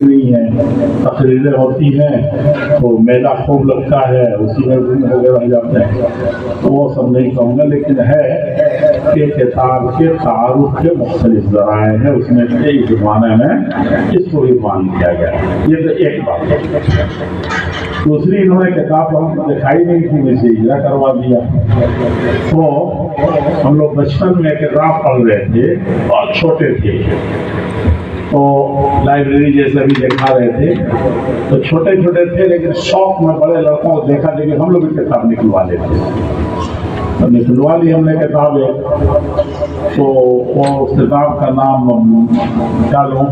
نہیں ہے، تقریریں ہوتی ہیں تو میلہ خوب لگتا ہے، اسی میں روم وغیرہ جاتے ہیں، تو وہ سب نہیں کہوں گا، لیکن ہے کہ کتاب کے تعارف کے مختلف ذرائع ہیں، اس میں کئی زمانے میں اس کو عنوان کیا گیا ہے۔ یہ تو ایک بات ہے۔ دوسری، انہوں نے کتاب ہم کو دکھائی نہیں تھی، مجھے اجرا کروا دیا۔ تو ہم لوگ بچپن میں کتاب پڑھ رہے تھے اور چھوٹے تھے، تو لائبریری جیسے بھی دیکھا رہے تھے، تو چھوٹے چھوٹے تھے لیکن شوق میں بڑے لڑکوں کو دیکھا دیکھے ہم لوگ بھی کتاب نکلوا لیتے تھے، تو نکلوا لی ہم نے کتاب ایک، تو وہ کتاب کا نام کیا لوں،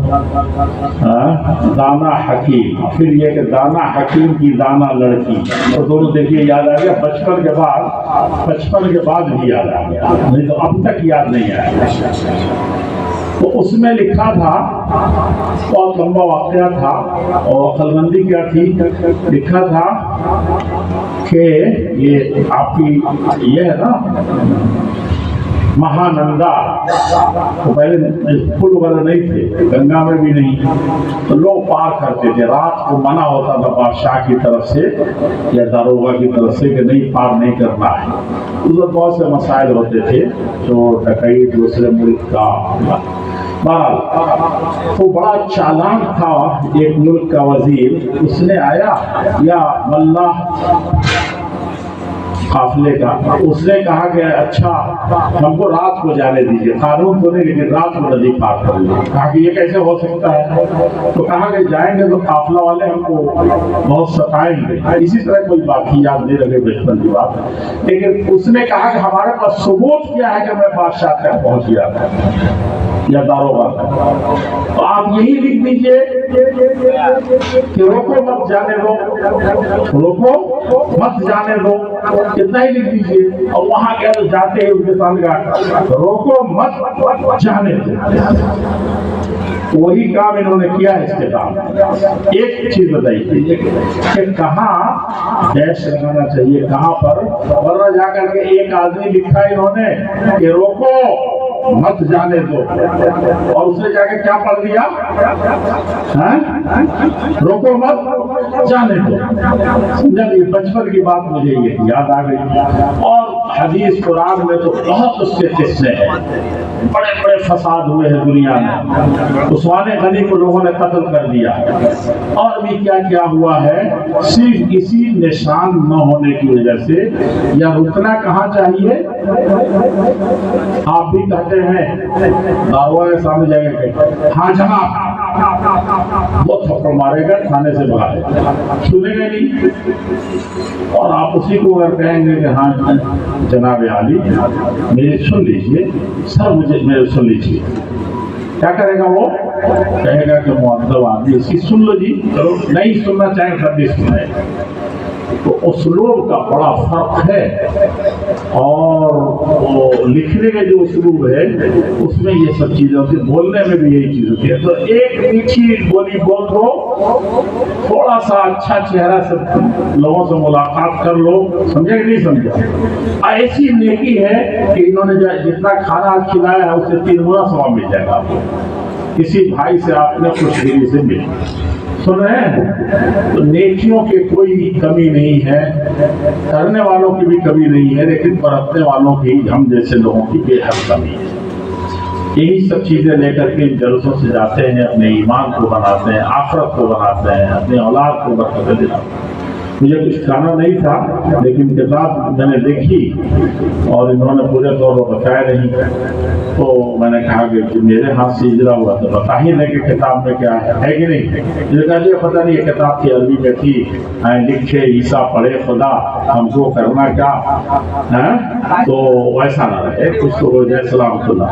دانا حکیم، پھر یہ کہ دانا حکیم کی دانا لڑکی، تو دونوں دیکھیے یاد آ گیا، بچپن کے بعد بھی یاد آ گیا، نہیں تو اب تک یاد نہیں آیا۔ تو اس میں لکھا تھا، بہت لمبا واقعہ تھا، اور عقل مندی کیا تھی، لکھا تھا کہ یہ آپ کی یہ ہے نا مہانندا، تو پہلے پل وغیرہ نہیں تھے، گنگا میں بھی نہیں، تو لوگ پار کرتے تھے، رات کو منع ہوتا تھا بادشاہ کی طرف سے یا داروغہ کی طرف سے کہ نہیں، پار نہیں کرنا ہے۔ اس میں بہت سے مسائل ہوتے تھے، جو ڈکیت دوسرے ملک کا، تو بڑا چالاک تھا ایک ملک کا وزیر، اس نے آیا یا ملہ قافلے کا، اس نے کہا کہ اچھا ہم کو رات کو جانے دیجیے، قانون تو نہیں لیکن رات کو ندی پار کر لیں۔ کہا کہ یہ کیسے ہو سکتا ہے، تو کہا کہ جائیں گے تو قافلہ والے ہم کو بہت ستائیں گے، اسی طرح کوئی بات ہی یاد نہیں رکھے بچپن کی بات، لیکن اس نے کہا کہ ہمارے پاس ثبوت کیا ہے کہ میں بادشاہ تک پہنچ گیا تھا یا داروغہ تھا، تو آپ یہی لکھ دیجیے کہ روکو مت جانے دو، روکو مت جانے دو، اتنا ہی لکھ دیجیے، اور وہاں کیا جاتے ہیں ان کے سامنے کا روکو مت جانے دو۔ وہی کام انہوں نے کیا ہے اس کتاب۔ ایک چیز بتائیے کہ کہاں ڈیش لگانا چاہیے، کہاں پر، ورنہ جا کر کے ایک آدمی لکھا انہوں نے کہ روکو مت جانے دو، اور اس نے جا کے کیا پڑھ دیا، روکو مت جانے دو۔ سمجھا، یہ بچپن کی بات مجھے یہ یاد آ گئی۔ اور حدیث قرآن میں تو بہت اس کے قصے ہیں، بڑے بڑے فساد ہوئے ہیں دنیا میں، عثمان غنی کو لوگوں نے قتل کر دیا، اور بھی کیا کیا ہوا ہے، صرف اسی نشان نہ ہونے کی وجہ سے۔ یا رکنا کہاں چاہیے، آپ بھی کہتے ہیں داروغہ کے سامنے جائیں گے، ہاں جناب، وہ تھپڑ مارے گا، تھانے سے باہر سنے گا نہیں، اور آپ اسی کو اگر کہیں گے کہ ہاں جناب عالی میری سن لیجئے، سر مجھے میرے سن لیجئے، کیا کرے گا وہ، کہے گا کہ مؤدب آدمی، اس کی سن لو جی، چلو نہیں سننا چاہیں سب بھی سنائے۔ تو اسلوب کا بڑا فرق ہے، اور لکھنے کا جو اسلوب ہے اس میں یہ سب چیزیں ہوتی ہیں، بولنے میں بھی یہی چیز ہوتی ہے۔ تو ایک میٹھی بولی بول دو، تھوڑا سا اچھا چہرہ سے لوگوں سے ملاقات کر لو، سمجھے کہ نہیں سمجھا، ایسی نیکی ہے کہ انہوں نے جتنا کھانا کھلایا ہے اس سے 3 گنا ثواب مل جائے گا آپ کو، کسی بھائی سے آپ نے خوش دلی سے مل، سن رہے ہیں، تو نیکیوں کی کوئی کمی نہیں ہے، کرنے والوں کی بھی کمی نہیں ہے، لیکن برتنے والوں کی، ہم جیسے لوگوں کی بے حد کمی ہے۔ یہی سب چیزیں لے کر کے جلسوں سے جاتے ہیں، اپنے ایمان کو بناتے ہیں، آخرت کو بناتے ہیں، اپنے اولاد کو برکت دلاتے ہیں۔ مجھے کچھ کھانا نہیں تھا، لیکن کتاب میں نے دیکھی اور انہوں نے پورے طور پر بتایا نہیں، تو میں نے کہا کہ میرے ہاتھ سے اجرا ہوا تو بتا ہی نہیں کہ کتاب میں کیا ہے کہ نہیں۔ مجھے کہا یہ پتہ نہیں، یہ کتاب کی عربی میں تھی، لکھے عیسیٰ پڑھے خدا، ہم کو کرنا کیا، تو ویسا نہ رہے، کچھ تو ہو جائے۔ سلامت اللہ۔